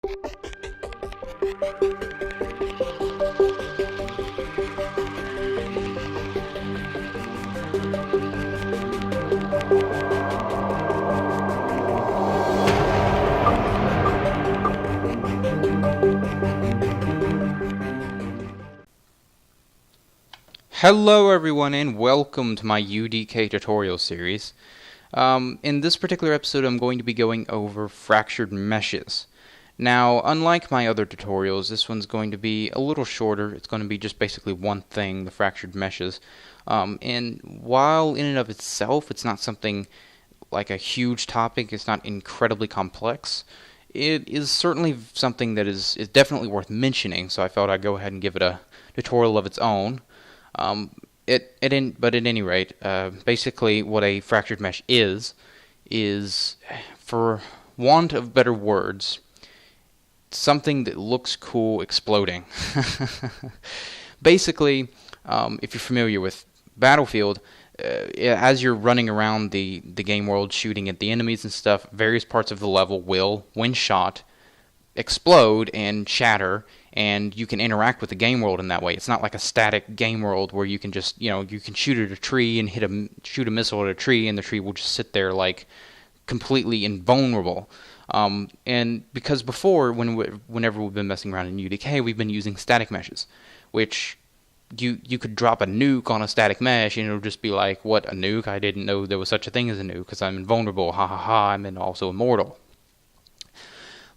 Hello everyone and welcome to my UDK tutorial series. In this particular episode I'm going to be going over fractured meshes. Now, unlike my other tutorials, this one's going to be a little shorter. It's going to be just basically one thing, the fractured meshes. And while in and of itself it's not something like a huge topic, it's not incredibly complex, it is certainly something that is definitely worth mentioning, so I felt I'd go ahead and give it a tutorial of its own. But at any rate, basically what a fractured mesh is, for want of better words, something that looks cool exploding. Basically, if you're familiar with Battlefield, as you're running around the game world shooting at the enemies and stuff, various parts of the level will, when shot, explode and shatter, and you can interact with the game world in that way. It's not like a static game world where you can just, you can shoot at a tree and shoot a missile at a tree and the tree will just sit there like completely invulnerable. And because before, whenever we've been messing around in UDK, we've been using static meshes, which you could drop a nuke on a static mesh and it'll just be like, what, a nuke? I didn't know there was such a thing as a nuke because I'm invulnerable. Ha ha ha, I'm also immortal.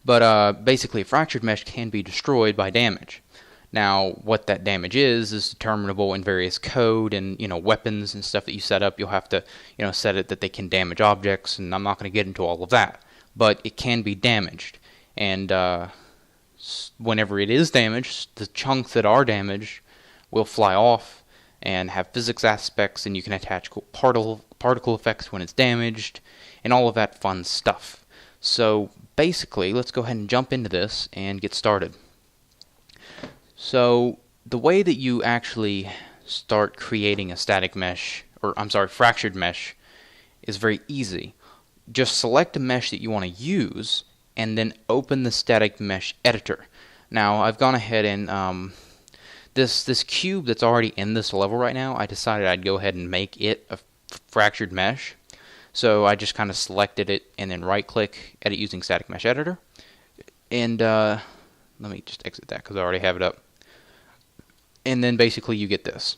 But basically, a fractured mesh can be destroyed by damage. Now, what that damage is determinable in various code and weapons and stuff that you set up. You'll have to set it that they can damage objects, and I'm not going to get into all of that. But it can be damaged, and whenever it is damaged, the chunks that are damaged will fly off and have physics aspects, and you can attach cool particle effects when it's damaged, and all of that fun stuff. So basically, let's go ahead and jump into this and get started. So the way that you actually start creating a fractured mesh is very easy. Just select a mesh that you want to use and then open the static mesh editor. Now, I've gone ahead and this cube that's already in this level right now, I decided I'd go ahead and make it a fractured mesh. So I just kind of selected it and then right-click, edit using static mesh editor. And let me just exit that because I already have it up. And then basically you get this.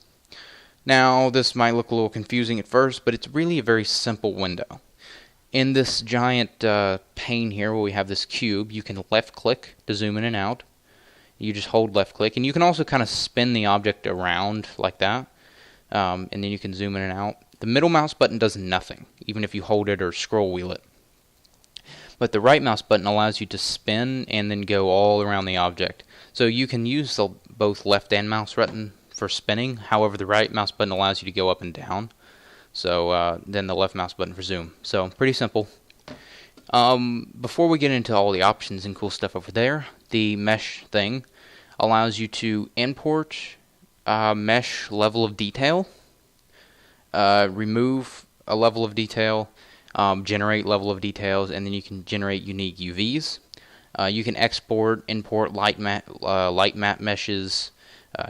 Now this might look a little confusing at first, but it's really a very simple window. In this giant pane here where we have this cube, you can left-click to zoom in and out. You just hold left-click, and you can also kind of spin the object around like that. And then you can zoom in and out. The middle mouse button does nothing, even if you hold it or scroll wheel it. But the right mouse button allows you to spin and then go all around the object. So you can use both left and mouse button for spinning. However, the right mouse button allows you to go up and down. So then the left mouse button for zoom. So pretty simple. Before we get into all the options and cool stuff over there, the mesh thing allows you to import mesh level of detail. Remove a level of detail, generate level of details, and then you can generate unique UVs. You can export, import light map meshes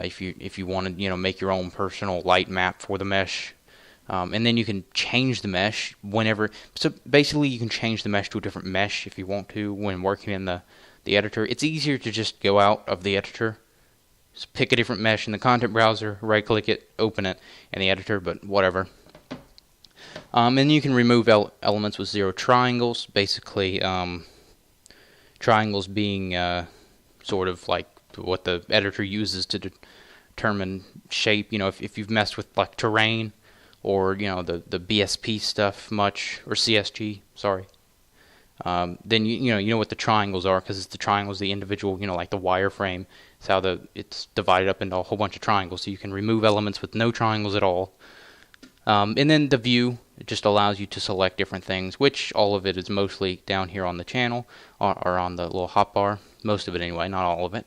if you want to make your own personal light map for the mesh. And then you can change the mesh whenever. So basically, you can change the mesh to a different mesh if you want to when working in the editor. It's easier to just go out of the editor. Just pick a different mesh in the content browser, right-click it, open it in the editor, but whatever. And you can remove elements with 0 triangles. Basically, triangles being sort of like what the editor uses to determine shape. If you've messed with like terrain or the BSP stuff much, or CSG, sorry. Then you know what the triangles are, because it's the triangles, the individual, like the wireframe. It's how it's divided up into a whole bunch of triangles, so you can remove elements with no triangles at all. And then the view, it just allows you to select different things, which all of it is mostly down here on the channel, or on the little hotbar. Most of it anyway, not all of it.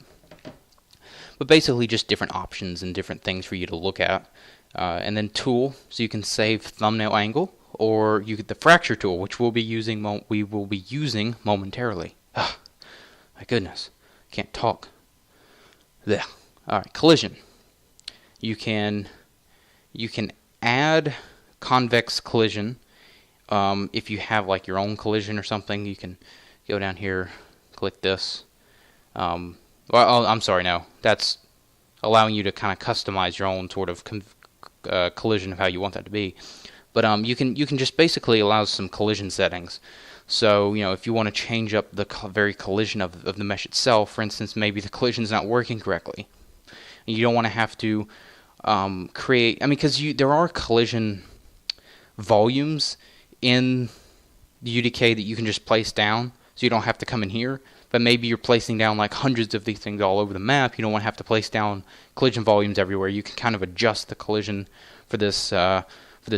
But basically just different options and different things for you to look at. And then tool, so you can save thumbnail angle, or you get the fracture tool, which we will be using momentarily. I My goodness, can't talk. There. All right, collision. You can add convex collision. If you have like your own collision or something, you can go down here, click this. Well, I'm sorry, no, that's allowing you to kind of customize your own sort of collision of how you want that to be. But you can just basically allow some collision settings. So if you want to change up the very collision of the mesh itself, for instance, maybe the collision's not working correctly. You don't want to have to create. I mean, because there are collision volumes in the UDK that you can just place down, so you don't have to come in here. But maybe you're placing down like hundreds of these things all over the map. You don't want to have to place down collision volumes everywhere. You can kind of adjust the collision for this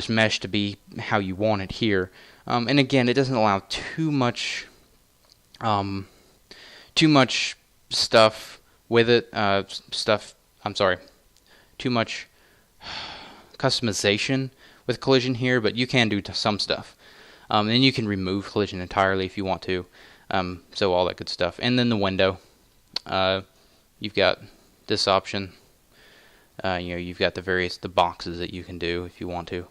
mesh to be how you want it here. And again, it doesn't allow too much stuff with it. Too much customization with collision here, but you can do some stuff. And you can remove collision entirely if you want to. So all that good stuff. And then the window. You've got this option. You've got the boxes that you can do if you want to.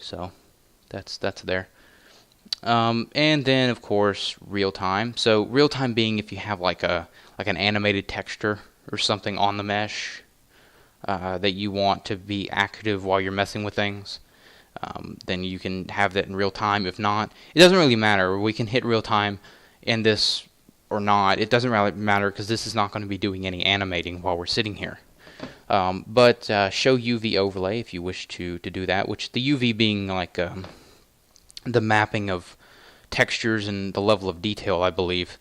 So that's there. And then of course real time. So real time being if you have like an animated texture or something on the mesh that you want to be active while you're messing with things. Then you can have that in real time. If not, it doesn't really matter. We can hit real time in this or not. It doesn't really matter because this is not going to be doing any animating while we're sitting here. But show UV overlay if you wish to do that, which the UV being like the mapping of textures and the level of detail, I believe,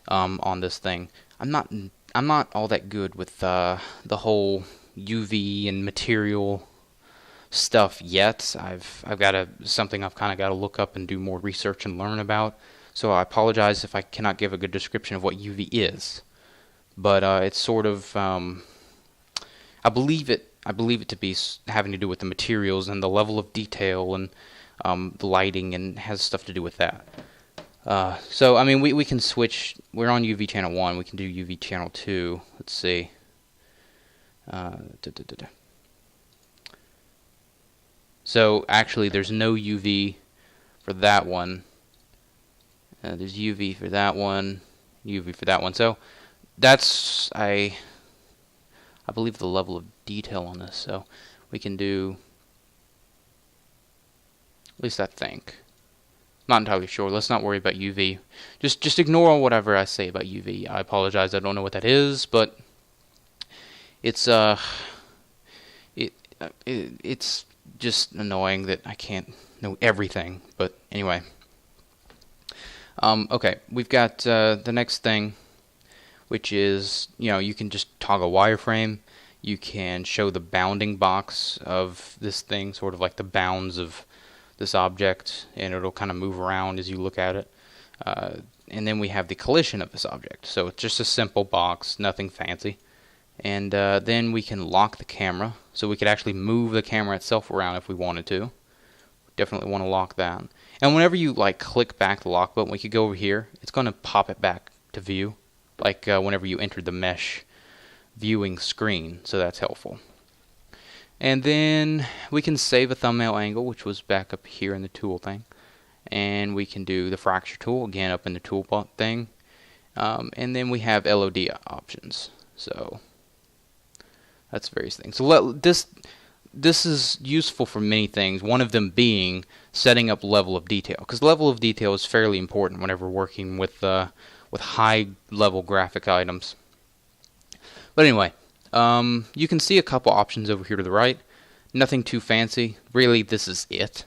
on this thing. I'm not all that good with the whole UV and material stuff yet. I've got something I've kind of got to look up and do more research and learn about. So I apologize if I cannot give a good description of what UV is. But it's sort of I believe it to be having to do with the materials and the level of detail and the lighting, and has stuff to do with that. So I mean we can switch. We're on UV channel 1. We can do UV channel 2. Let's see. So actually there's no UV for that one. There's UV for that one, UV for that one. So that's I believe the level of detail on this. So we can do, at least I think. Not entirely sure. Let's not worry about UV. Just ignore whatever I say about UV. I apologize. I don't know what that is, but it's it's just annoying that I can't know everything. But anyway. Okay, we've got the next thing, which is, you can just toggle wireframe. You can show the bounding box of this thing, sort of like the bounds of this object, and it'll kind of move around as you look at it. And then we have the collision of this object. So it's just a simple box, nothing fancy. And then we can lock the camera, so we could actually move the camera itself around if we wanted to. Definitely want to lock that. And whenever you click back the lock button, we could go over here. It's going to pop it back to view, like whenever you enter the mesh viewing screen. So that's helpful. And then we can save a thumbnail angle, which was back up here in the tool thing. And we can do the fracture tool again up in the tool thing. And then we have LOD options. So that's various things. So this is useful for many things, one of them being setting up level of detail, because level of detail is fairly important whenever working with high level graphic items. But anyway, you can see a couple options over here to the right. Nothing too fancy. Really, this is it.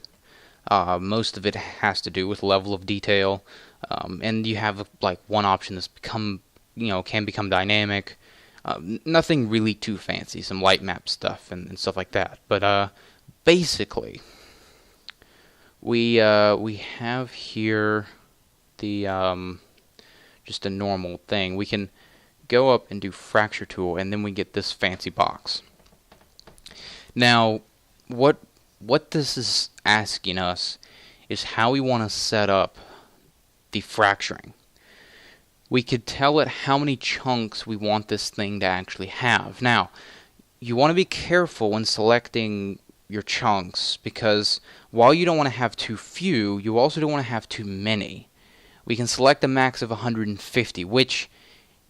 Most of it has to do with level of detail, and you have one option that's can become dynamic. Nothing really too fancy, some light map stuff and stuff like that. But basically, we have here the just a normal thing. We can go up and do fracture tool, and then we get this fancy box. Now, what this is asking us is how we want to set up the fracturing. we could tell it how many chunks we want this thing to actually have. Now, you want to be careful when selecting your chunks, because while you don't want to have too few, you also don't want to have too many. We can select a max of 150, which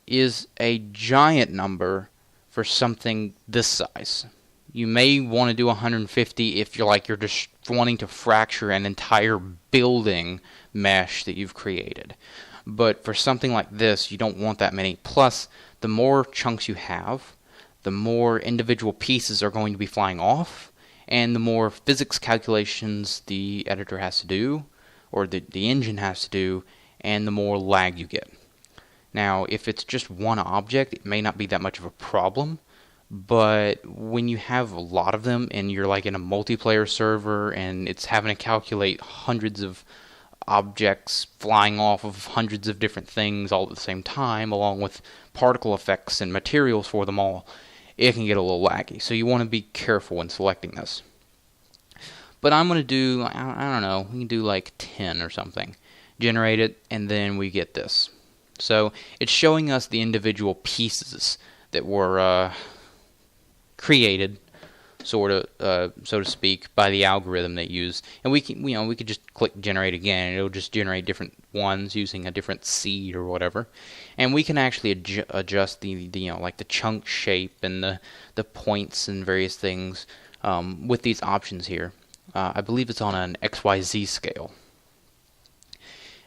is a giant number for something this size. You may want to do 150 if you're just wanting to fracture an entire building mesh that you've created. But for something like this, you don't want that many. Plus, the more chunks you have, the more individual pieces are going to be flying off, and the more physics calculations the editor has to do, or the engine has to do, and the more lag you get. Now, if it's just one object, it may not be that much of a problem, but when you have a lot of them and you're like in a multiplayer server and it's having to calculate hundreds of objects flying off of hundreds of different things all at the same time, along with particle effects and materials for them all, it can get a little laggy. So you want to be careful when selecting this. But I'm going to do, I don't know, we can do like 10 or something. Generate it, and then we get this. So it's showing us the individual pieces that were created, sort of, so to speak, by the algorithm they use. And we can, we could just click generate again, and it'll just generate different ones using a different seed or whatever. And we can actually adjust the like the chunk shape and the points and various things with these options here. I believe it's on an XYZ scale.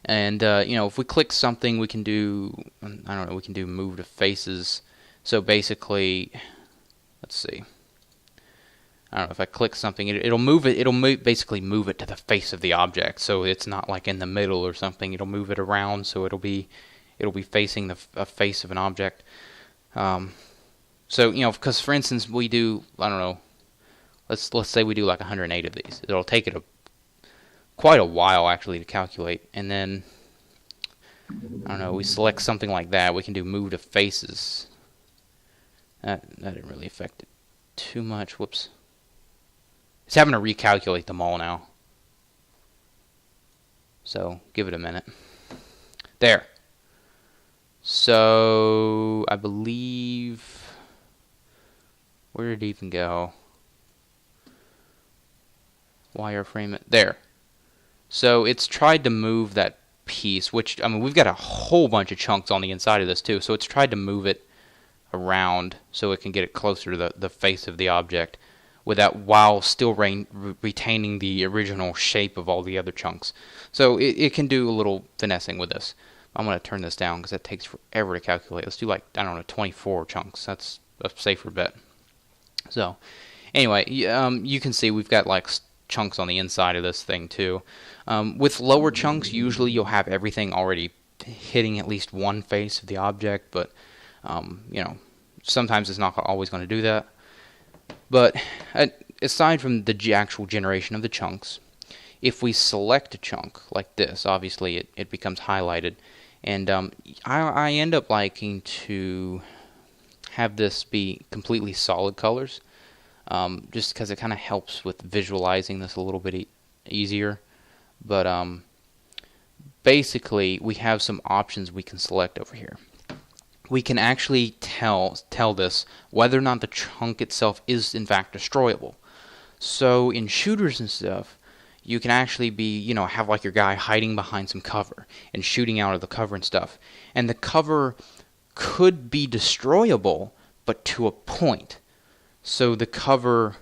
And if we click something, we can do, I don't know, we can do move to faces. So basically, let's see. I don't know, if I click something, it'll move it. Basically move it to the face of the object, so it's not like in the middle or something. It'll move it around, so it'll be facing the face of an object. So because for instance, we do, I don't know, let's say we do like 108 of these. It'll take it quite a while actually to calculate, and then I don't know, we select something like that. We can do move to faces. That didn't really affect it too much. Whoops. It's having to recalculate them all now. So give it a minute. There. So I believe, where did it even go? Wireframe it. There. So it's tried to move that piece, which, I mean, we've got a whole bunch of chunks on the inside of this too, so it's tried to move it around so it can get it closer to the face of the object while still retaining the original shape of all the other chunks. So it can do a little finessing with this. I'm going to turn this down because that takes forever to calculate. Let's do like, I don't know, 24 chunks. That's a safer bet. So anyway, you can see we've got like chunks on the inside of this thing too. With lower chunks, usually you'll have everything already hitting at least one face of the object, but sometimes it's not always going to do that. But aside from the actual generation of the chunks, if we select a chunk like this, obviously it becomes highlighted, and I end up liking to have this be completely solid colors, just because it kind of helps with visualizing this a little bit easier. But basically, we have some options we can select over here. We can actually tell this whether or not the chunk itself is in fact destroyable. So in shooters and stuff, you can actually be, have like your guy hiding behind some cover and shooting out of the cover and stuff. And the cover could be destroyable, but to a point. So the cover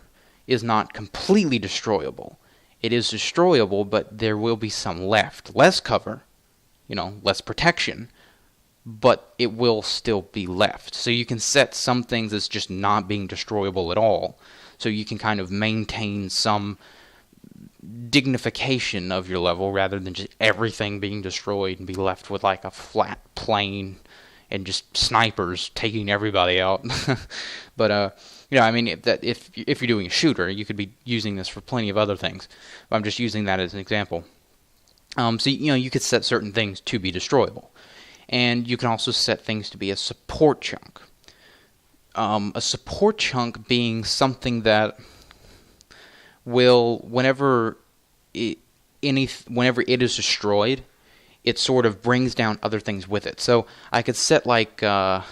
is not completely destroyable. It is destroyable, but there will be some left. Less cover, less protection, but it will still be left. So you can set some things as just not being destroyable at all. So you can kind of maintain some dignification of your level rather than just everything being destroyed and be left with like a flat plane and just snipers taking everybody out. But I mean, if you're doing a shooter, you could be using this for plenty of other things. I'm just using that as an example. So you could set certain things to be destroyable, and you can also set things to be a support chunk. A support chunk being something that will, whenever it is destroyed, it sort of brings down other things with it. So I could set like, let's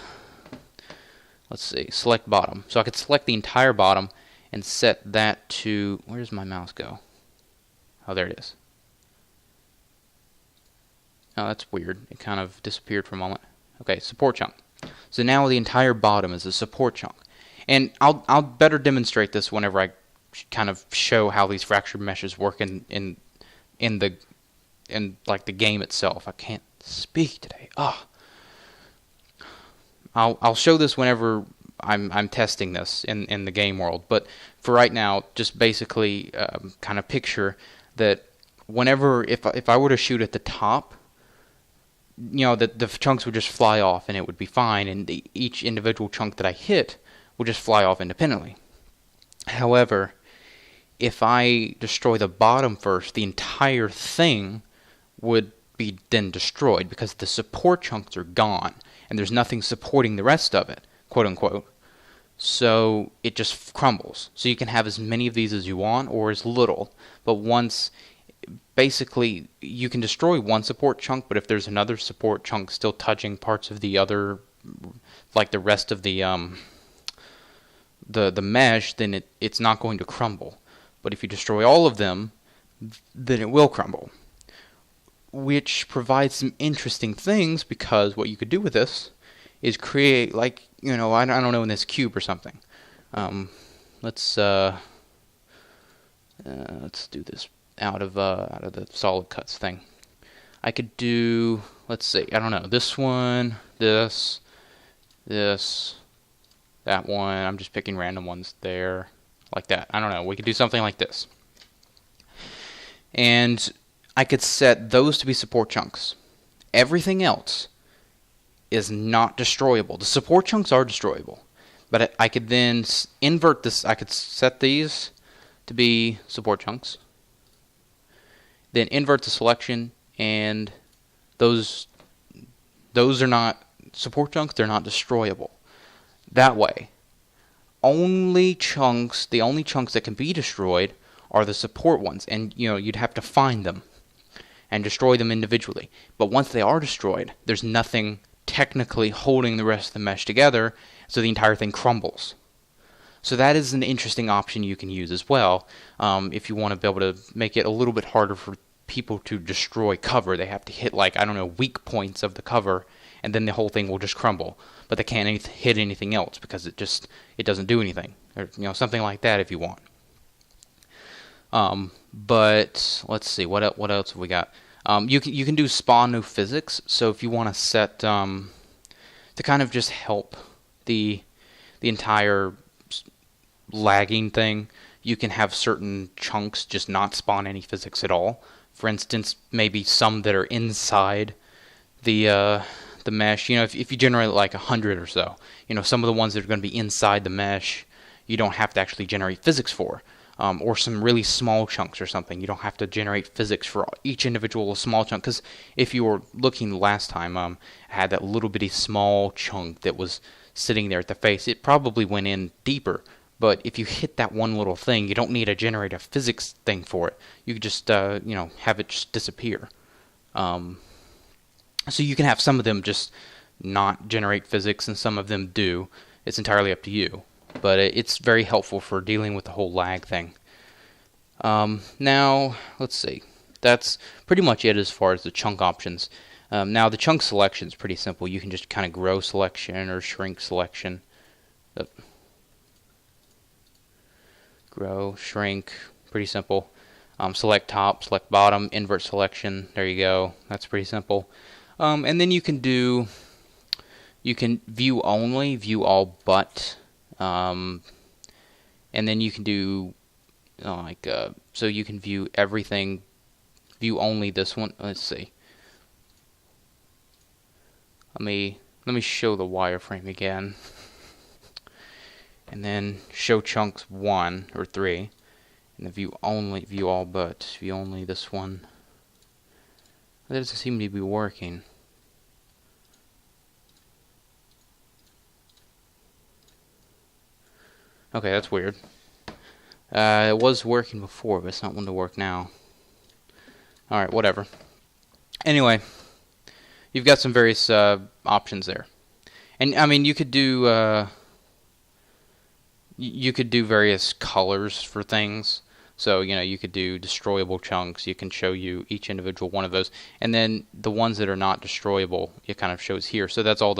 see, select bottom. So I could select the entire bottom and set that to, where does my mouse go? Oh, there it is. Oh, that's weird. It kind of disappeared for a moment. Okay, support chunk. So now the entire bottom is a support chunk. And I'll better demonstrate this whenever I kind of show how these fractured meshes work in like the game itself. I can't speak today. I'll show this whenever I'm testing this in the game world. But for right now, just basically kind of picture that whenever if I were to shoot at the top, you know, the chunks would just fly off and it would be fine, and each individual chunk that I hit would just fly off independently. However, if I destroy the bottom first, the entire thing would be then destroyed because the support chunks are gone and there's nothing supporting the rest of it, quote unquote. So it just crumbles. So you can have as many of these as you want or as little, but once basically you can destroy one support chunk, but if there's another support chunk still touching parts of the other, like the rest of the mesh, then it's not going to crumble. But if you destroy all of them, then it will crumble, which provides some interesting things, because what you could do with this is create, like, you know, I don't know, in this cube or something. Let's do this out of the solid cuts thing. I could do, let's see, I don't know, this one, this, that one. I'm just picking random ones there, like that. I don't know. We could do something like this. And I could set those to be support chunks. Everything else is not destroyable. The support chunks are destroyable. But I could then invert this. I could set these to be support chunks. Then invert the selection, and those are not support chunks. They're not destroyable. That way, the only chunks that can be destroyed are the support ones, and you know, you'd have to find them and destroy them individually. But once they are destroyed, there's nothing technically holding the rest of the mesh together, so the entire thing crumbles. So that is an interesting option you can use as well. If you want to be able to make it a little bit harder for people to destroy cover, they have to hit, like, I don't know, weak points of the cover, and then the whole thing will just crumble. But they can't hit anything else because it doesn't do anything, or you know, something like that if you want. But let's see, what else have we got? You can do spawn new physics. So if you want to set to kind of just help the entire lagging thing, you can have certain chunks just not spawn any physics at all. For instance, maybe some that are inside the mesh. You know, if you generate like 100 or so, you know, some of the ones that are going to be inside the mesh, you don't have to actually generate physics for. Or some really small chunks or something, you don't have to generate physics for each individual small chunk. Because if you were looking last time, I had that little bitty small chunk that was sitting there at the face. It probably went in deeper. But if you hit that one little thing, you don't need to generate a physics thing for it. You could just, you know, have it just disappear. So you can have some of them just not generate physics, and some of them do. It's entirely up to you. But it's very helpful for dealing with the whole lag thing. Now, let's see. That's pretty much it as far as the chunk options. Now, the chunk selection is pretty simple. You can just kind of grow selection or shrink selection. Grow, shrink, pretty simple. Select top, select bottom, invert selection. There you go. That's pretty simple. And then you can view only, view all but. And then you can do so you can view everything, view only this one. Let's see. Let me show the wireframe again, and then show chunks 1 or 3, and then view only, view all but, view only this one. That doesn't seem to be working. Okay, that's weird. It was working before, but it's not going to work now. Alright, whatever. Anyway, you've got some various options there. And I mean, you could do various colors for things. So, you could do destroyable chunks. You can show you each individual one of those. And then the ones that are not destroyable, it kind of shows here. So that's all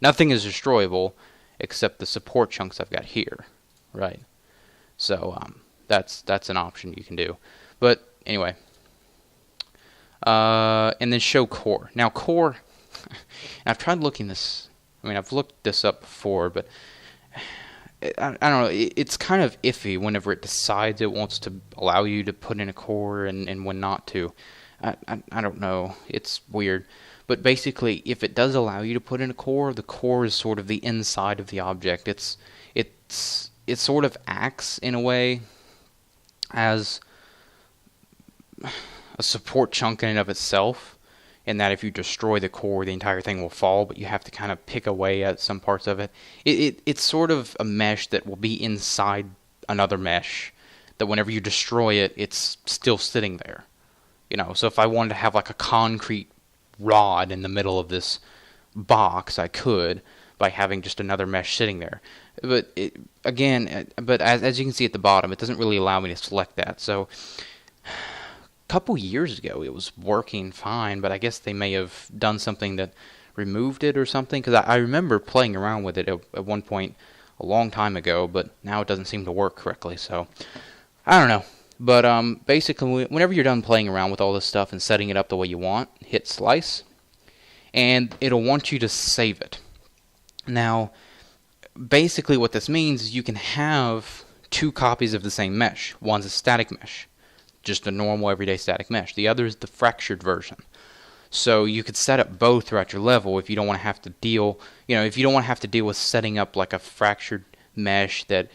nothing is destroyable except the support chunks I've got here, right? So that's an option you can do. But anyway, and then show core. Now core, I've tried looking this. I mean, I've looked this up before, but I don't know. It's kind of iffy whenever it decides it wants to allow you to put in a core and when not to. I don't know. It's weird. But basically, if it does allow you to put in a core, the core is sort of the inside of the object. It sort of acts in a way as a support chunk in and of itself, in that if you destroy the core, the entire thing will fall, but you have to kind of pick away at some parts of it. It's sort of a mesh that will be inside another mesh, that whenever you destroy it, it's still sitting there. So if I wanted to have like a concrete rod in the middle of this box, I could, by having just another mesh sitting there. But as you can see at the bottom, it doesn't really allow me to select that. So couple years ago it was working fine, but I guess they may have done something that removed it or something, because I remember playing around with it at one point a long time ago, but now it doesn't seem to work correctly, so I don't know. But basically, whenever you're done playing around with all this stuff and setting it up the way you want, hit slice, and it'll want you to save it. Now basically what this means is you can have two copies of the same mesh. One's a static mesh, just a normal everyday static mesh. The other is the fractured version. So you could set up both throughout your level if you don't want to have to deal, with setting up like a fractured mesh that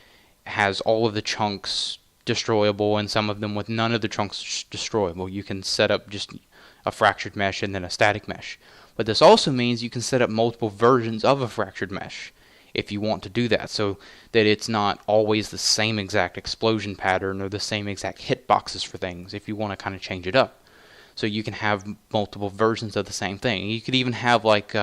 has all of the chunks destroyable and some of them with none of the chunks destroyable. You can set up just a fractured mesh and then a static mesh. But this also means you can set up multiple versions of a fractured mesh if you want to do that, so that it's not always the same exact explosion pattern or the same exact hitboxes for things, if you want to kind of change it up. So you can have multiple versions of the same thing. You could even have like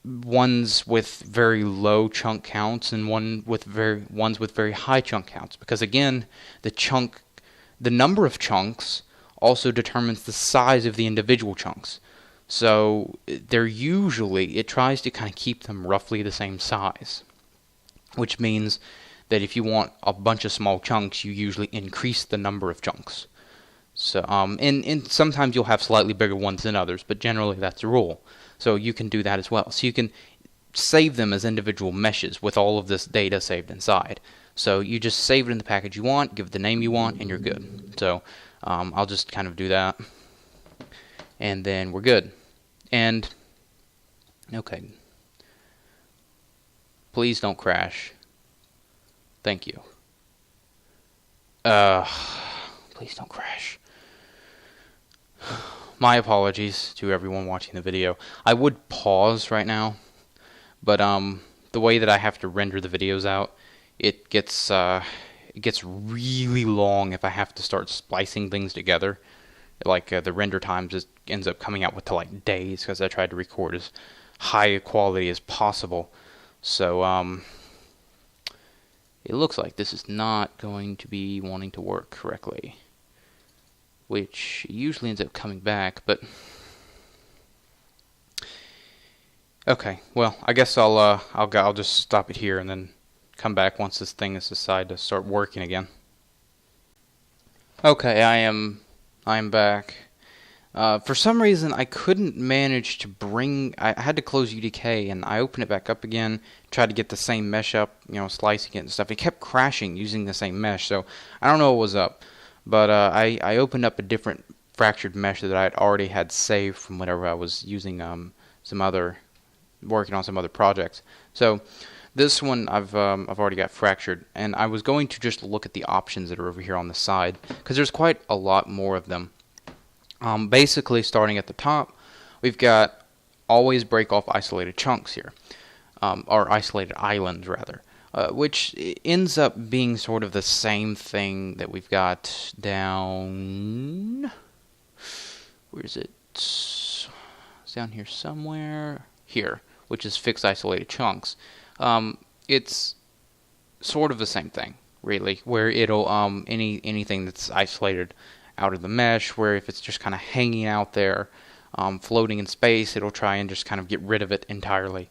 ones with very low chunk counts and ones with very high chunk counts, because again, the number of chunks also determines the size of the individual chunks. So it tries to kind of keep them roughly the same size, which means that if you want a bunch of small chunks, you usually increase the number of chunks. So and sometimes you'll have slightly bigger ones than others, but generally that's the rule. So you can do that as well. So you can save them as individual meshes with all of this data saved inside. So you just save it in the package you want, give it the name you want, and you're good. So I'll just kind of do that, and then we're good. And okay, please don't crash. Thank you. Please don't crash. My apologies to everyone watching the video. I would pause right now, but the way that I have to render the videos out, it gets really long if I have to start splicing things together. Like the render time just ends up coming out with like days, because I tried to record as high quality as possible. So it looks like this is not going to be wanting to work correctly, which usually ends up coming back. But okay, well, I guess I'll just stop it here and then come back once this thing has decided to start working again. Okay, I am back. For some reason, I couldn't manage to I had to close UDK, and I opened it back up again, tried to get the same mesh up, slicing it and stuff. It kept crashing using the same mesh, so I don't know what was up. But I opened up a different fractured mesh that I already had saved from whenever I was using working on some other projects. So this one I've already got fractured, and I was going to just look at the options that are over here on the side, because there's quite a lot more of them. Basically, starting at the top, we've got always break off isolated chunks here, or isolated islands rather, which ends up being sort of the same thing that we've got down. Where is it? It's down here somewhere. Here, which is fixed isolated chunks. It's sort of the same thing, really, where it'll anything that's isolated out of the mesh, where if it's just kind of hanging out there, floating in space, it'll try and just kind of get rid of it entirely,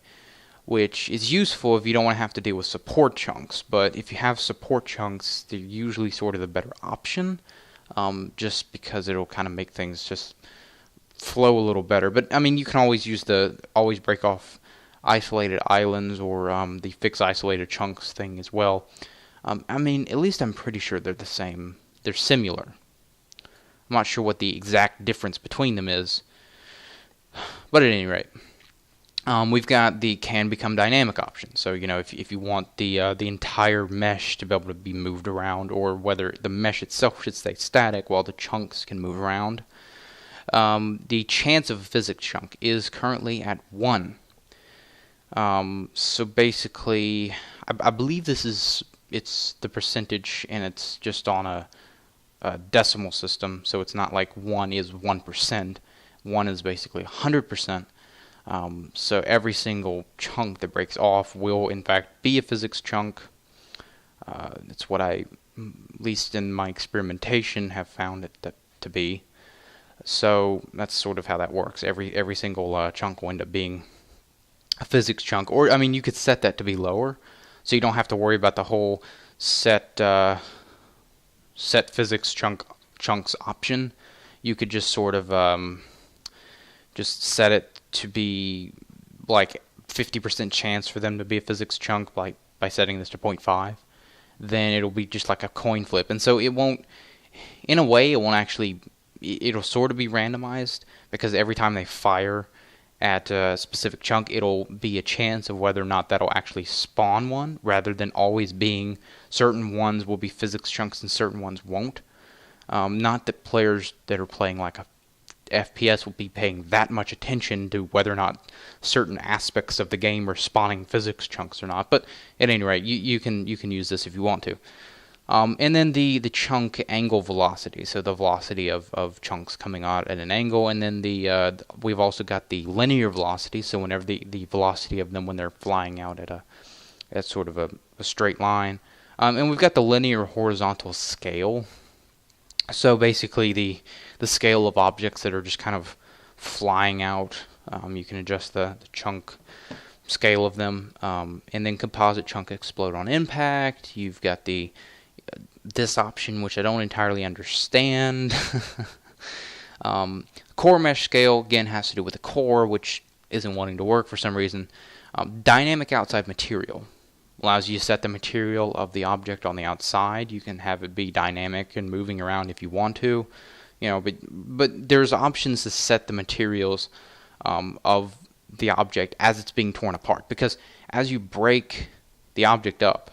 which is useful if you don't want to have to deal with support chunks. But if you have support chunks, they're usually sort of the better option, just because it'll kind of make things just flow a little better. But I mean, you can always use the always break off isolated islands or the fixed isolated chunks thing as well. I mean, at least I'm pretty sure they're the same. They're similar. I'm not sure what the exact difference between them is, but at any rate, we've got the can become dynamic option. So if you want the entire mesh to be able to be moved around, or whether the mesh itself should stay static while the chunks can move around. The chance of a physics chunk is currently at 1. So basically, I believe it's the percentage, and it's just on a decimal system, so it's not like 1 is 1%. 1 is basically 100%. So every single chunk that breaks off will in fact be a physics chunk. It's what I, at least in my experimentation, have found it to be. So that's sort of how that works. Every single chunk will end up being a physics chunk. Or I mean, you could set that to be lower, so you don't have to worry about the whole set physics chunks option. You could just sort of just set it to be like 50% chance for them to be a physics chunk by setting this to 0.5. Then it'll be just like a coin flip, and so it won't. In a way, it won't actually. It'll sort of be randomized, because every time they fire at a specific chunk, it'll be a chance of whether or not that'll actually spawn one, rather than always being certain ones will be physics chunks and certain ones won't. Not that players that are playing like a FPS will be paying that much attention to whether or not certain aspects of the game are spawning physics chunks or not, but at any rate, you can use this if you want to. And then the chunk angle velocity, so the velocity of chunks coming out at an angle, and then we've also got the linear velocity, so whenever the velocity of them when they're flying out at sort of a straight line, and we've got the linear horizontal scale, so basically the scale of objects that are just kind of flying out. You can adjust the chunk scale of them, and then composite chunk explode on impact. You've got this option, which I don't entirely understand. Core mesh scale, again, has to do with the core, which isn't wanting to work for some reason. Dynamic outside material allows you to set the material of the object on the outside. You can have it be dynamic and moving around if you want to, but there's options to set the materials of the object as it's being torn apart, because as you break the object up,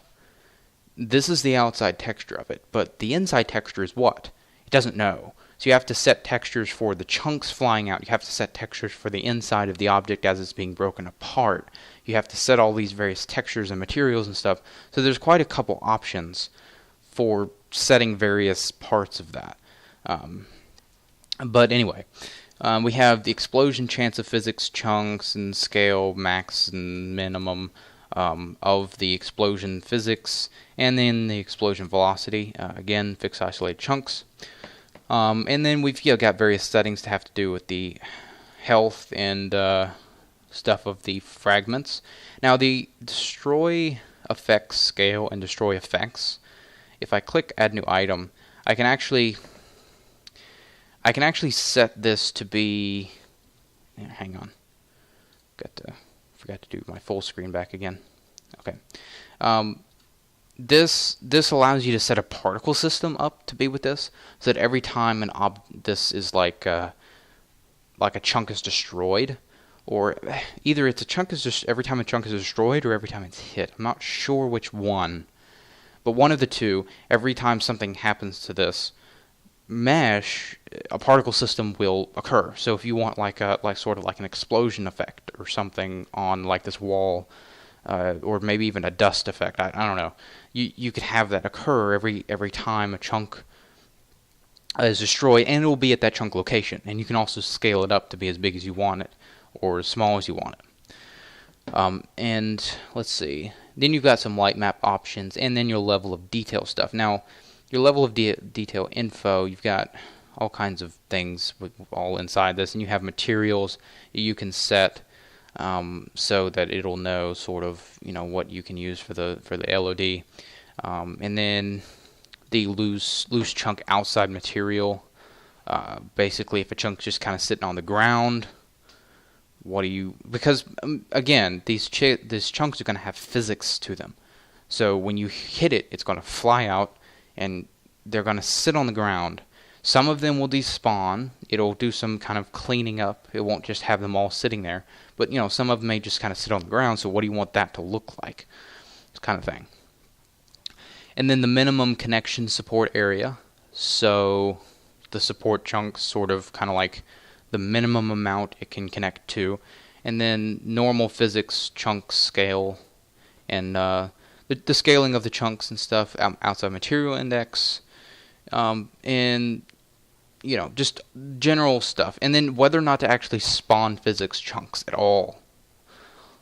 this is the outside texture of it, but the inside texture is what? It doesn't know. So you have to set textures for the chunks flying out. You have to set textures for the inside of the object as it's being broken apart. You have to set all these various textures and materials and stuff. So there's quite a couple options for setting various parts of that. But anyway, we have the explosion chance of physics chunks and scale max and minimum of the explosion physics, and then the explosion velocity, again, fixed isolated chunks. And then we've got various settings to have to do with the health and stuff of the fragments. Now the destroy effects scale and destroy effects, if I click add new item, I can actually set this to be, hang on, forgot to do my full screen back again. Okay. This allows you to set a particle system up to be with this, so that every time this is like a chunk is destroyed, or either it's every time a chunk is destroyed or every time it's hit. I'm not sure which one, but one of the two. Every time something happens to this mesh, a particle system will occur. So if you want sort of like an explosion effect or something on like this wall, or maybe even a dust effect, I don't know. You could have that occur every time a chunk is destroyed, and it will be at that chunk location. And you can also scale it up to be as big as you want it, or as small as you want it. And let's see. Then you've got some light map options, and then your level of detail stuff. Now, your level of detail info, you've got all kinds of things all inside this, and you have materials you can set so that it'll know sort of what you can use for the LOD, and then the loose chunk outside material. Basically, if a chunk's just kind of sitting on the ground, because again, these chunks are going to have physics to them. So when you hit it, it's going to fly out, and they're going to sit on the ground. Some of them will despawn. It'll do some kind of cleaning up. It won't just have them all sitting there. But some of them may just kind of sit on the ground. So what do you want that to look like? This kind of thing. And then the minimum connection support area. So the support chunks sort of kind of like the minimum amount it can connect to. And then normal physics chunk scale, and the scaling of the chunks and stuff outside material index, and just general stuff. And then whether or not to actually spawn physics chunks at all.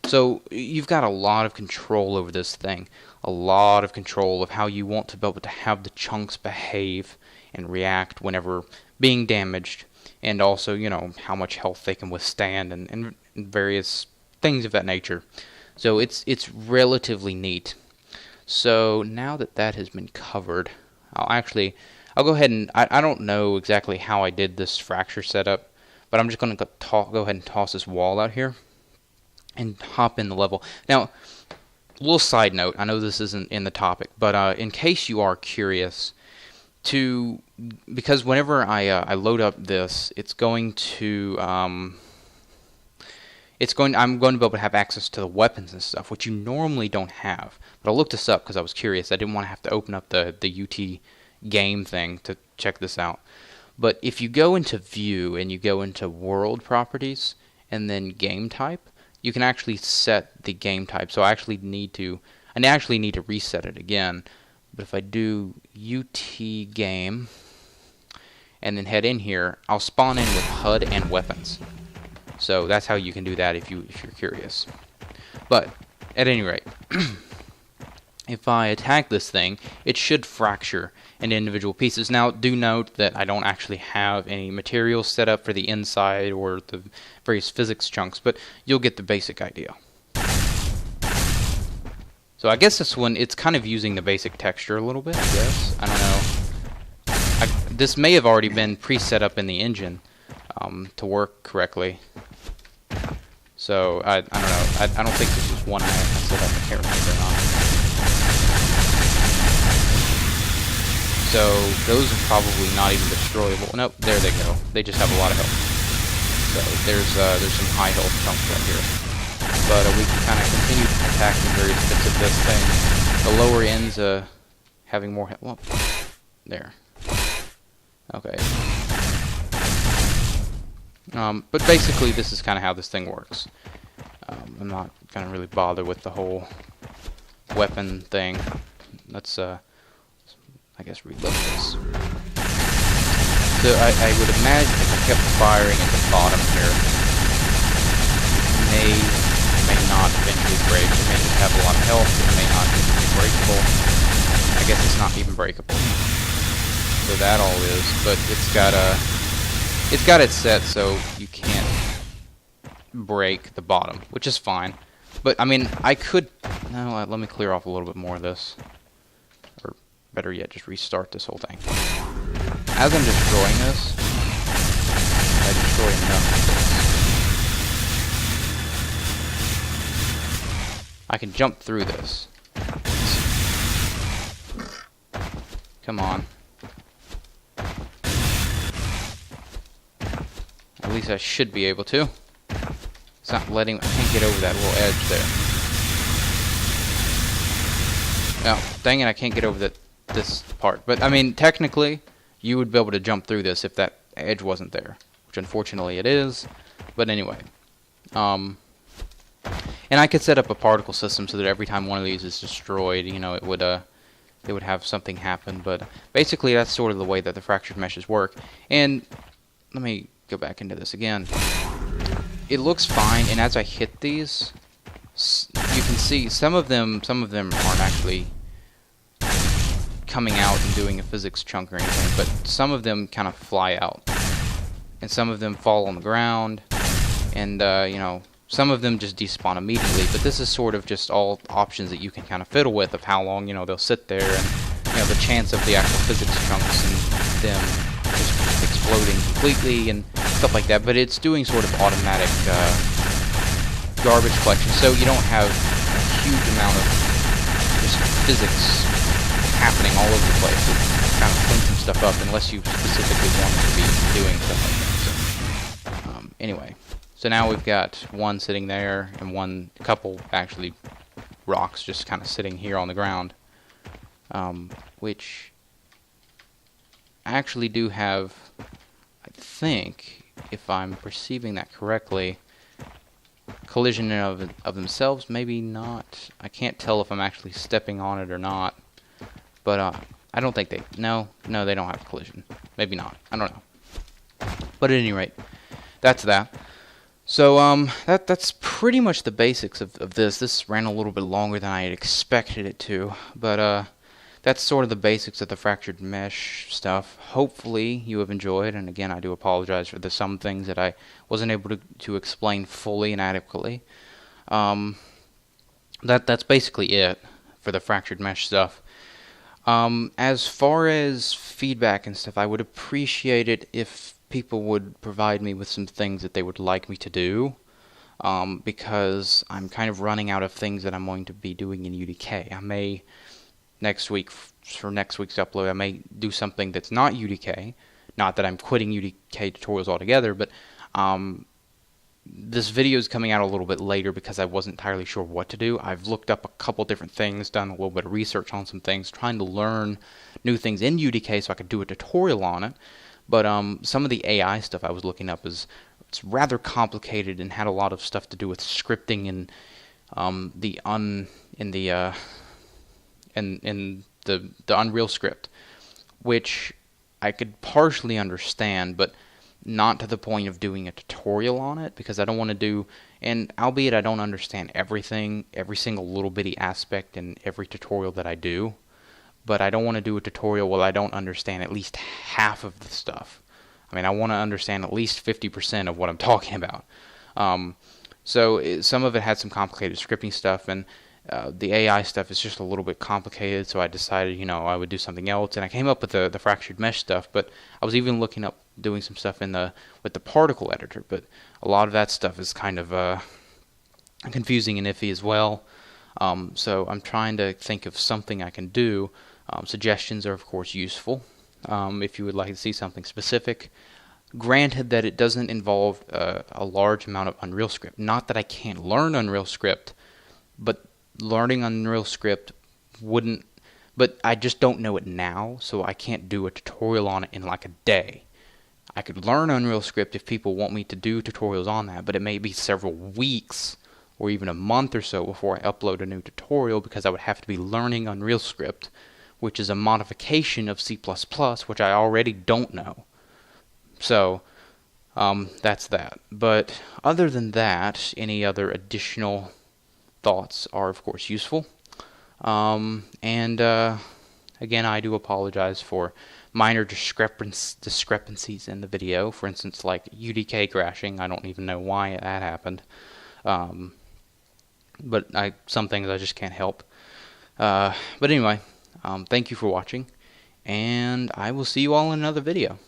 So you've got a lot of control over this thing, a lot of control of how you want to be able to have the chunks behave and react whenever being damaged, and also how much health they can withstand, and various things of that nature. So it's relatively neat. So now that has been covered, I'll go ahead and I don't know exactly how I did this fracture setup, but I'm just going to go ahead and toss this wall out here and hop in the level. Now, a little side note, I know this isn't in the topic, but in case you are curious, because whenever I load up this, I'm going to be able to have access to the weapons and stuff, which you normally don't have. But I looked this up because I was curious. I didn't want to have to open up the UT game thing to check this out. But if you go into View and you go into World Properties and then Game Type, you can actually set the game type. So I actually need to reset it again. But if I do UT Game and then head in here, I'll spawn in with HUD and weapons. So that's how you can do that if you're curious. But at any rate, if I attack this thing, it should fracture into individual pieces. Now, do note that I don't actually have any materials set up for the inside or the various physics chunks, but you'll get the basic idea. So I guess this one, it's kind of using the basic texture a little bit, I guess. I don't know. This may have already been pre-set up in the engine to work correctly. So, I don't know. I don't think this was one I set up. I can't remember or not. So, those are probably not even destroyable. Nope, there they go. They just have a lot of health. So, there's some high health chunks right here. But we can kind of continue attacking various bits of this thing. The lower ends having more health. Well, there. Okay. But basically, this is kind of how this thing works. I'm not going to really bother with the whole weapon thing. Let's, I guess, reload this. So I would imagine if I kept firing at the bottom here, it may not eventually break. It may just have a lot of health. It may not even be breakable. I guess it's not even breakable. So that all is, but it's got it set so you can't break the bottom, which is fine. But I mean, let me clear off a little bit more of this, or better yet, just restart this whole thing. As I'm destroying this, I destroy enough of this, I can jump through this. Come on. At least I should be able to. It's not letting... I can't get over that little edge there. Oh, dang it, I can't get over this part. But, I mean, technically, you would be able to jump through this if that edge wasn't there. Which, unfortunately, it is. But anyway. And I could set up a particle system so that every time one of these is destroyed, it would have something happen. But basically, that's sort of the way that the fractured meshes work. And let me go back into this again. it looks fine, and as I hit these, you can see some of them aren't actually coming out and doing a physics chunk or anything, but some of them kind of fly out, and some of them fall on the ground, and you know, some of them just despawn immediately. But this is sort of just all options that you can kind of fiddle with of how long, you know, they'll sit there, and you know, the chance of the actual physics chunks and them just exploding completely and stuff like that. But it's doing sort of automatic garbage collection, so you don't have a huge amount of just physics happening all over the place. It kind of cleans some stuff up unless you specifically want it to be doing stuff like that. So, anyway, so now we've got one sitting there and couple actually rocks just kind of sitting here on the ground, which actually do have, I think, if I'm perceiving that correctly, collision of themselves. Maybe not. I can't tell if I'm actually stepping on it or not. But I don't think no, they don't have collision. Maybe not. I don't know. But at any rate, that's that. So that's pretty much the basics of this. This ran a little bit longer than I had expected it to, but that's sort of the basics of the fractured mesh stuff. Hopefully you have enjoyed, and again, I do apologize for some things that I wasn't able to explain fully and adequately. That's basically it for the fractured mesh stuff. As far as feedback and stuff, I would appreciate it if people would provide me with some things that they would like me to do, because I'm kind of running out of things that I'm going to be doing in UDK. I may, for next week's upload, I may do something that's not UDK. Not that I'm quitting UDK tutorials altogether, but this video is coming out a little bit later because I wasn't entirely sure what to do. I've looked up a couple different things, done a little bit of research on some things, trying to learn new things in UDK so I could do a tutorial on it. But some of the AI stuff I was looking up it's rather complicated and had a lot of stuff to do with scripting and the Unreal script, which I could partially understand, but not to the point of doing a tutorial on it, because I don't want to do, and albeit I don't understand everything, every single little bitty aspect in every tutorial that I do, but I don't want to do a tutorial where I don't understand at least half of the stuff. I mean, I want to understand at least 50% of what I'm talking about. So some of it had some complicated scripting stuff, and the AI stuff is just a little bit complicated, so I decided, you know, I would do something else, and I came up with the fractured mesh stuff. But I was even looking up doing some stuff with the particle editor, but a lot of that stuff is kind of confusing and iffy as well. So I'm trying to think of something I can do. Suggestions are of course useful if you would like to see something specific. Granted that it doesn't involve a large amount of Unreal Script. Not that I can't learn Unreal Script, but learning Unreal Script wouldn't, but I just don't know it now, so I can't do a tutorial on it in like a day. I could learn Unreal Script if people want me to do tutorials on that, but it may be several weeks or even a month or so before I upload a new tutorial, because I would have to be learning Unreal Script, which is a modification of C++, which I already don't know. So that's that. But other than that, any other additional thoughts are of course useful. Again, I do apologize for minor discrepancies in the video. For instance, like UDK crashing. I don't even know why that happened. But some things I just can't help. But anyway, thank you for watching, and I will see you all in another video.